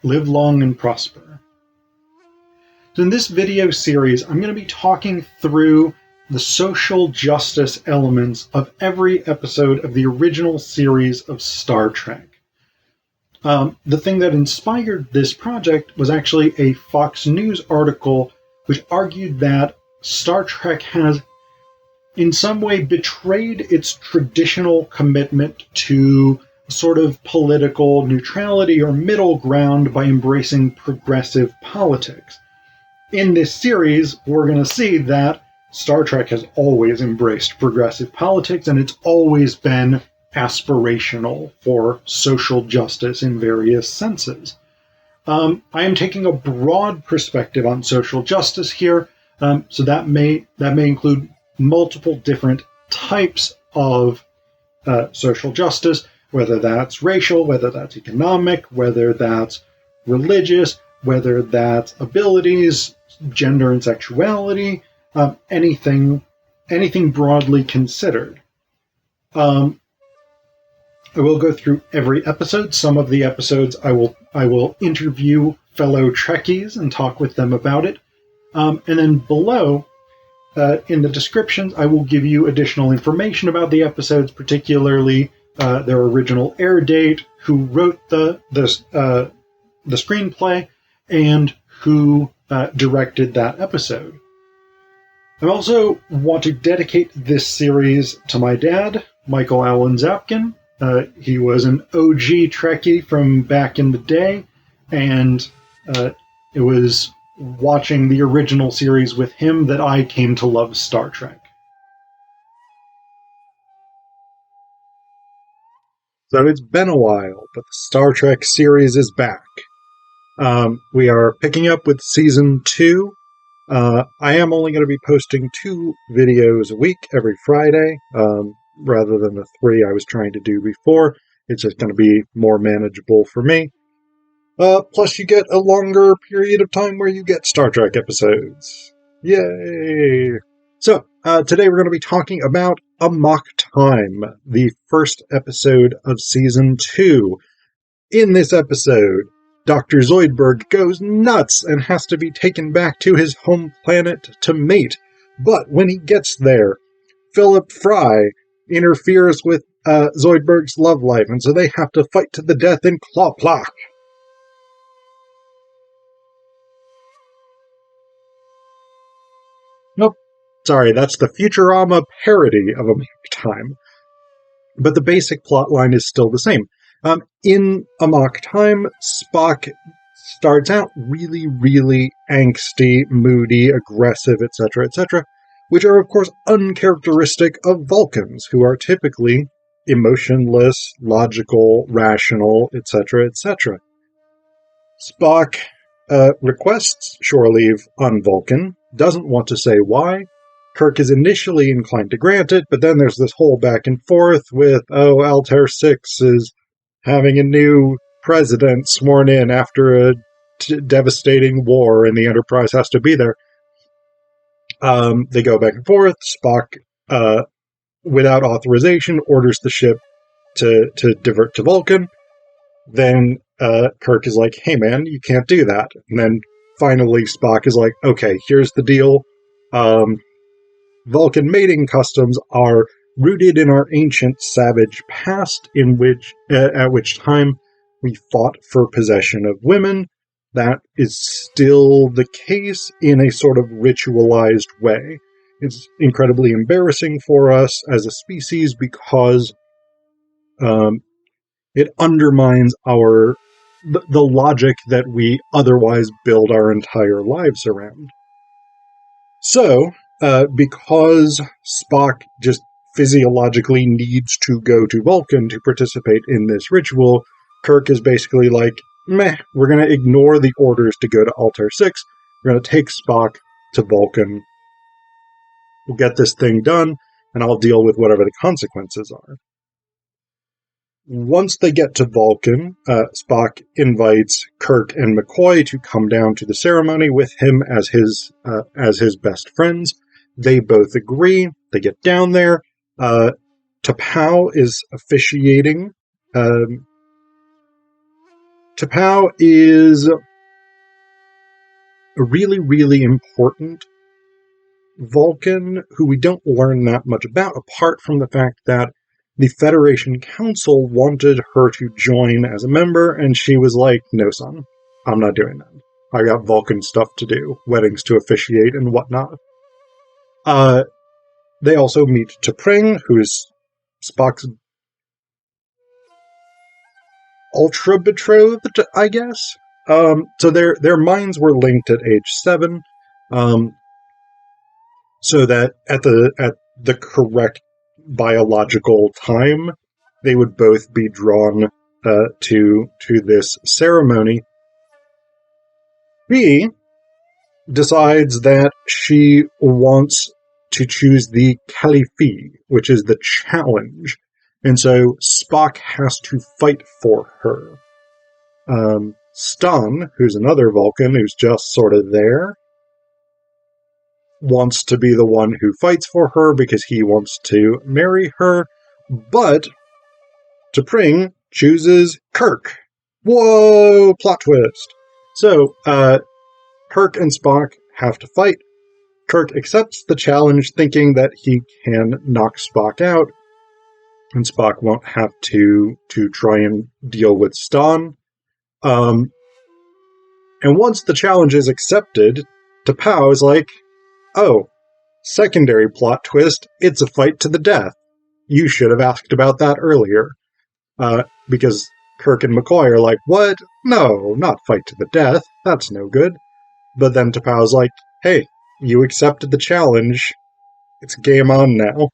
live long and prosper. So in this video series, I'm going to be talking through the social justice elements of every episode of the original series of Star Trek. The thing that inspired this project was actually a Fox News article which argued that Star Trek has in some way betrayed its traditional commitment to sort of political neutrality or middle ground by embracing progressive politics. In this series, we're going to see that Star Trek has always embraced progressive politics, and it's always been aspirational for social justice in various senses. I am taking a broad perspective on social justice here, so that may include multiple different types of social justice, whether that's racial, whether that's economic, whether that's religious, whether that's abilities, gender and sexuality, anything broadly considered. I will go through every episode. Some of the episodes I will interview fellow Trekkies and talk with them about it. And then below, in the descriptions, I will give you additional information about the episodes, particularly their original air date, who wrote the screenplay, and who directed that episode. I also want to dedicate this series to my dad, Michael Allen Zapkin. He was an OG Trekkie from back in the day, and it was watching the original series with him that I came to love Star Trek. So it's been a while, but the Star Trek series is back. We are picking up with Season 2. I am only going to be posting 2 videos a week every Friday, rather than the 3 I was trying to do before. It's just going to be more manageable for me. Plus you get a longer period of time where you get Star Trek episodes. Yay! So, today we're going to be talking about Amok Time, the first episode of Season 2. In this episode, Dr. Zoidberg goes nuts and has to be taken back to his home planet to mate. But when he gets there, Phillip Fry interferes with Zoidberg's love life, and so they have to fight to the death in Claw-Plock. Nope. Sorry, that's the Futurama parody of Amok Time. But the basic plotline is still the same. In Amok Time, Spock starts out really, really angsty, moody, aggressive, etc., which are, of course, uncharacteristic of Vulcans, who are typically emotionless, logical, rational, etc., etc. Spock requests shore leave on Vulcan, doesn't want to say why. Kirk is initially inclined to grant it, but then there's this whole back and forth with, Altair 6 is having a new president sworn in after a devastating war, and the Enterprise has to be there. They go back and forth. Spock, without authorization, orders the ship to divert to Vulcan. Then Kirk is like, hey man, you can't do that. And then finally Spock is like, okay, here's the deal. Vulcan mating customs are rooted in our ancient savage past, at which time we fought for possession of women. That is still the case in a sort of ritualized way. It's incredibly embarrassing for us as a species because it undermines the logic that we otherwise build our entire lives around. So, because Spock just physiologically needs to go to Vulcan to participate in this ritual, Kirk is basically like, meh, we're going to ignore the orders to go to Altair 6. We're going to take Spock to Vulcan. We'll get this thing done, and I'll deal with whatever the consequences are. Once they get to Vulcan, Spock invites Kirk and McCoy to come down to the ceremony with him as his best friends. They both agree. They get down there. T'Pau is officiating T'Pau is a really, really important Vulcan who we don't learn that much about, apart from the fact that the Federation Council wanted her to join as a member, and she was like, no, son, I'm not doing that. I got Vulcan stuff to do, weddings to officiate and whatnot. They also meet T'Pring, who's Spock's ultra-betrothed, I guess. So their minds were linked at age 7, so that at the correct biological time, they would both be drawn to this ceremony. She decides that she wants to choose the Caliphie, which is the challenge, and so Spock has to fight for her. Stan, who's another Vulcan who's just sort of there, wants to be the one who fights for her because he wants to marry her, but T'Pring chooses Kirk. Whoa! Plot twist! So, Kirk and Spock have to fight. Kirk accepts the challenge, thinking that he can knock Spock out, and Spock won't have to try and deal with Stan. And once the challenge is accepted, T'Pau is like, oh, secondary plot twist, it's a fight to the death. You should have asked about that earlier. Because Kirk and McCoy are like, what? No, not fight to the death. That's no good. But then T'Pau's like, hey, you accepted the challenge. It's game on now.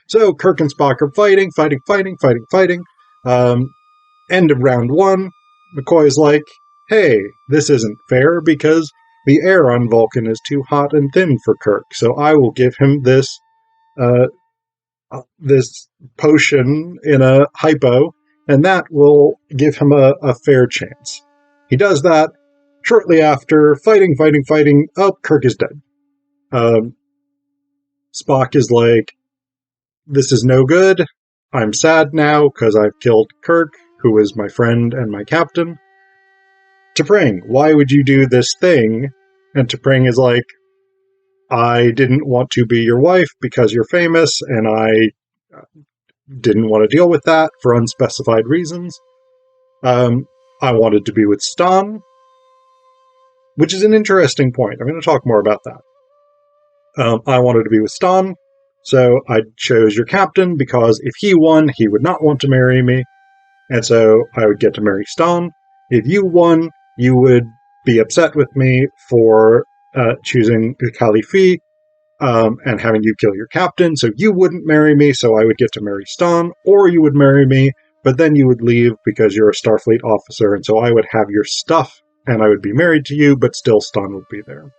So Kirk and Spock are fighting. End of round 1. McCoy's like, hey, this isn't fair because the air on Vulcan is too hot and thin for Kirk, so I will give him this potion in a hypo, and that will give him a fair chance. He does that. Shortly after, fighting, Kirk is dead. Spock is like, this is no good. I'm sad now because I've killed Kirk, who is my friend and my captain. T'Pring, why would you do this thing? And T'Pring is like, I didn't want to be your wife because you're famous, and I didn't want to deal with that for unspecified reasons. I wanted to be with Stan, which is an interesting point. I'm going to talk more about that. I wanted to be with Stan, so I chose your captain because if he won, he would not want to marry me, and so I would get to marry Stan. If you won, you would be upset with me for choosing the Caliphie and having you kill your captain, so you wouldn't marry me, so I would get to marry Stan, or you would marry me, but then you would leave because you're a Starfleet officer, and so I would have your stuff, and I would be married to you, but still Stan would be there.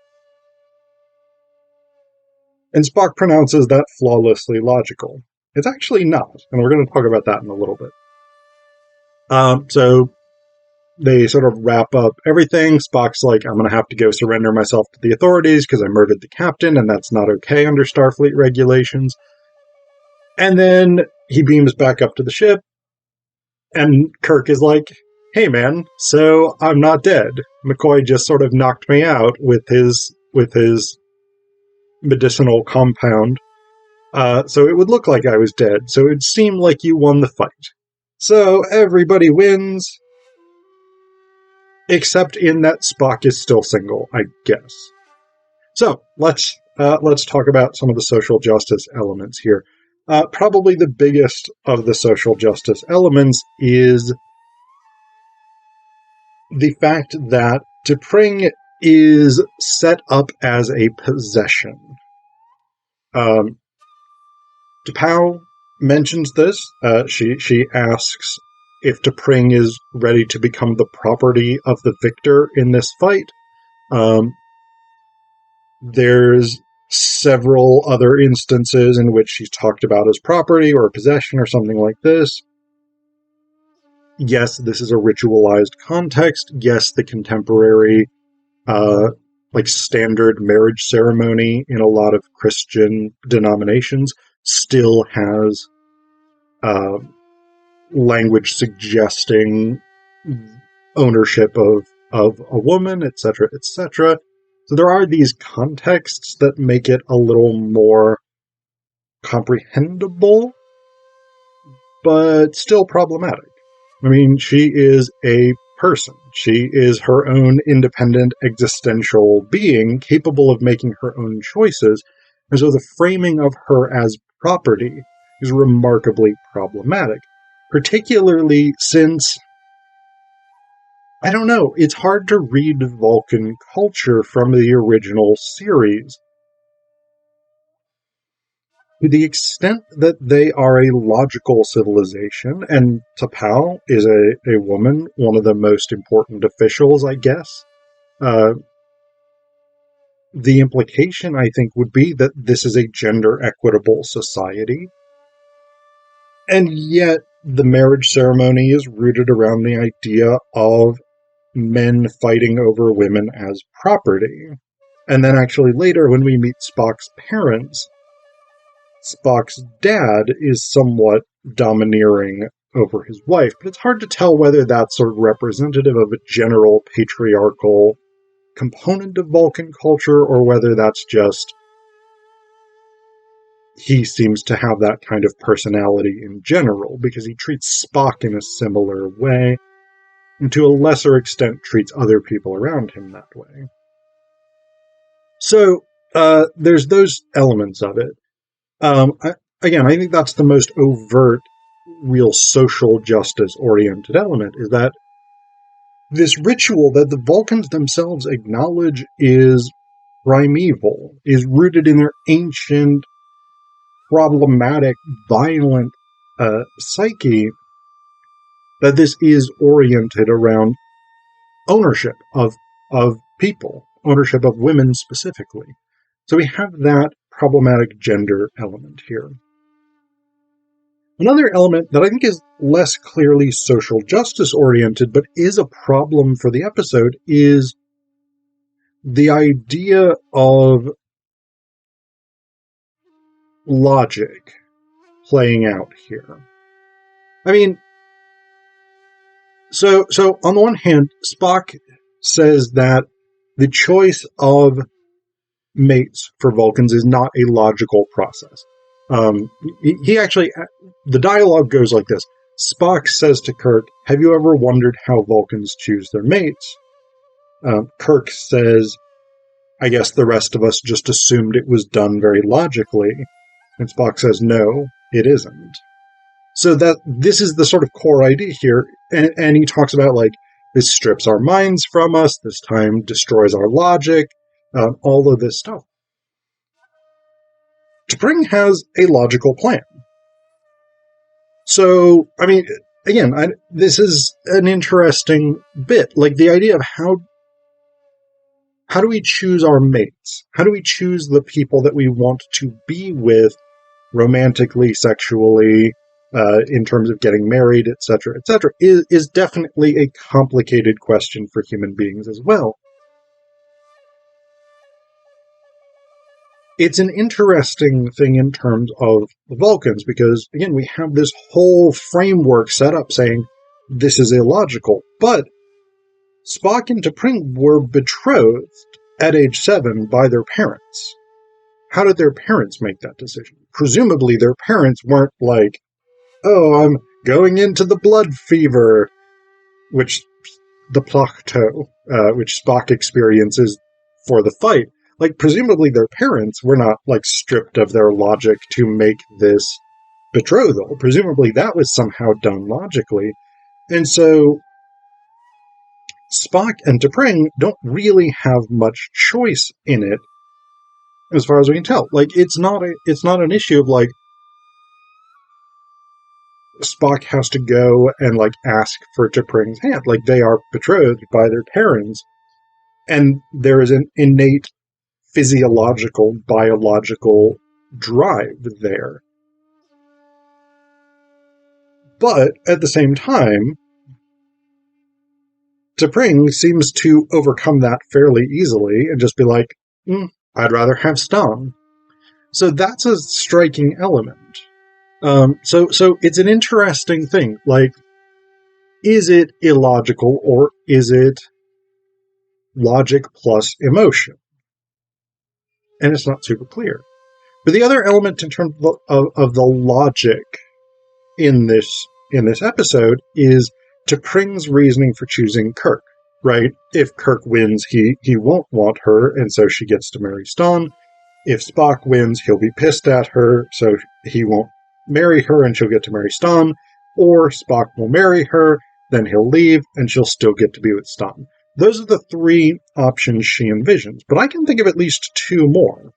And Spock pronounces that flawlessly logical. It's actually not, and we're going to talk about that in a little bit. So they sort of wrap up everything. Spock's like, I'm going to have to go surrender myself to the authorities because I murdered the captain, and that's not okay under Starfleet regulations. And then he beams back up to the ship, and Kirk is like, hey man, so I'm not dead. McCoy just sort of knocked me out with his medicinal compound. So it would look like I was dead, so it would seem like you won the fight. So everybody wins, except in that Spock is still single, I guess. So let's talk about some of the social justice elements here. Probably the biggest of the social justice elements is the fact that T'Pring is set up as a possession. T'Pau mentions this. She asks if T'Pring is ready to become the property of the victor in this fight. There's several other instances in which she's talked about as property or possession or something like this. Yes, this is a ritualized context. Yes, the contemporary standard marriage ceremony in a lot of Christian denominations still has language suggesting ownership of a woman, etc., etc. So there are these contexts that make it a little more comprehensible, but still problematic. I mean, she is a person. She is her own independent existential being, capable of making her own choices, and so the framing of her as property is remarkably problematic, particularly since, I don't know, it's hard to read Vulcan culture from the original series. To the extent that they are a logical civilization, and T'Pau is a woman, one of the most important officials, I guess, the implication, I think, would be that this is a gender-equitable society. And yet, the marriage ceremony is rooted around the idea of men fighting over women as property. And then actually later, when we meet Spock's parents, Spock's dad is somewhat domineering over his wife, but it's hard to tell whether that's sort of representative of a general patriarchal component of Vulcan culture, or whether that's just he seems to have that kind of personality in general, because he treats Spock in a similar way, and to a lesser extent treats other people around him that way. So, there's those elements of it. I think that's the most overt, real social justice-oriented element, is that this ritual that the Vulcans themselves acknowledge is primeval, is rooted in their ancient, problematic, violent psyche, that this is oriented around ownership of people, ownership of women specifically. So we have that problematic gender element here. Another element that I think is less clearly social justice oriented, but is a problem for the episode, is the idea of logic playing out here. I mean, so on the one hand, Spock says that the choice of mates for Vulcans is not a logical process. He actually, the dialogue goes like this. Spock says to Kirk, "Have you ever wondered how Vulcans choose their mates?" Kirk says, "I guess the rest of us just assumed it was done very logically." And Spock says, "No, it isn't." So that this is the sort of core idea here, and he talks about, like, this strips our minds from us, this time destroys our logic, all of this stuff. T'Pring has a logical plan. So, I mean, again, this is an interesting bit. Like, the idea of how do we choose our mates? How do we choose the people that we want to be with romantically, sexually, in terms of getting married, etc., is definitely a complicated question for human beings as well. It's an interesting thing in terms of the Vulcans, because, again, we have this whole framework set up saying this is illogical, but Spock and T'Pring were betrothed at age 7 by their parents. How did their parents make that decision? Presumably their parents weren't like, "Oh, I'm going into the blood fever," which the Plachto, which Spock experiences for the fight. Like, presumably their parents were not, like, stripped of their logic to make this betrothal. Presumably that was somehow done logically. And so Spock and T'Pring don't really have much choice in it, as far as we can tell. Like, it's not an issue of, like, Spock has to go and, like, ask for T'Pring's hand. Like, they are betrothed by their parents, and there is an innate physiological, biological drive there. But at the same time, T'Pring seems to overcome that fairly easily and just be like, I'd rather have Stan. So that's a striking element. So it's an interesting thing. Like, is it illogical or is it logic plus emotion? And it's not super clear. But the other element in terms of the logic in this episode is T'Pring's reasoning for choosing Kirk, right? If Kirk wins, he won't want her, and so she gets to marry Stonn. If Spock wins, he'll be pissed at her, so he won't marry her and she'll get to marry Stonn. Or Spock will marry her, then he'll leave, and she'll still get to be with Stonn. Those are the three options she envisions, but I can think of at least two more.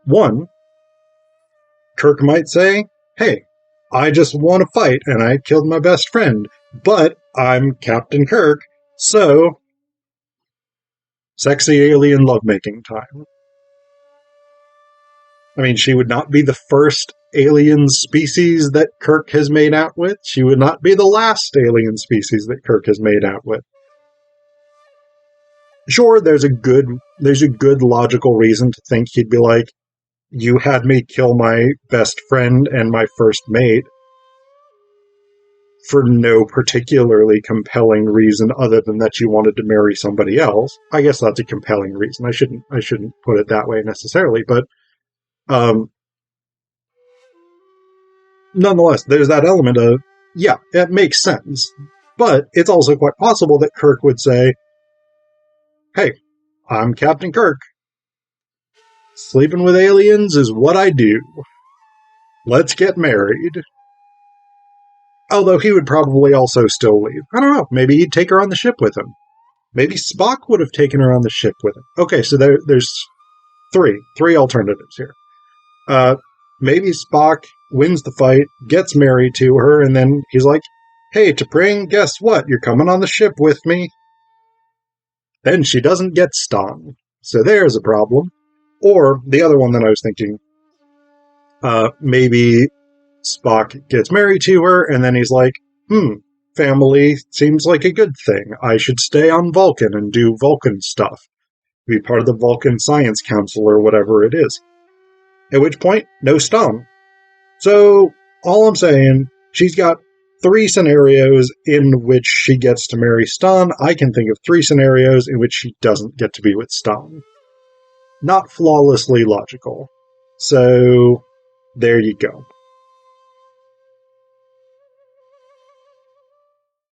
One, Kirk might say, hey, I just won a fight and I killed my best friend, but I'm Captain Kirk, so sexy alien lovemaking time. I mean, she would not be the first alien species that Kirk has made out with. She would not be the last alien species that Kirk has made out with. Sure, there's a good logical reason to think he'd be like, you had me kill my best friend and my first mate for no particularly compelling reason other than that you wanted to marry somebody else. I guess that's a compelling reason. I shouldn't put it that way necessarily, but nonetheless, there's that element of, yeah, it makes sense. But it's also quite possible that Kirk would say, hey, I'm Captain Kirk. Sleeping with aliens is what I do. Let's get married. Although he would probably also still leave. I don't know. Maybe he'd take her on the ship with him. Maybe Spock would have taken her on the ship with him. Okay, so there's three alternatives here. Maybe Spock wins the fight, gets married to her, and then he's like, hey, T'Pring, guess what? You're coming on the ship with me. Then she doesn't get stung. So there's a problem. Or the other one that I was thinking, maybe Spock gets married to her, and then he's like, family seems like a good thing. I should stay on Vulcan and do Vulcan stuff. Be part of the Vulcan Science Council or whatever it is. At which point, no Stonn. So, all I'm saying, she's got 3 scenarios in which she gets to marry Stonn. I can think of 3 scenarios in which she doesn't get to be with Stonn. Not flawlessly logical. So, there you go.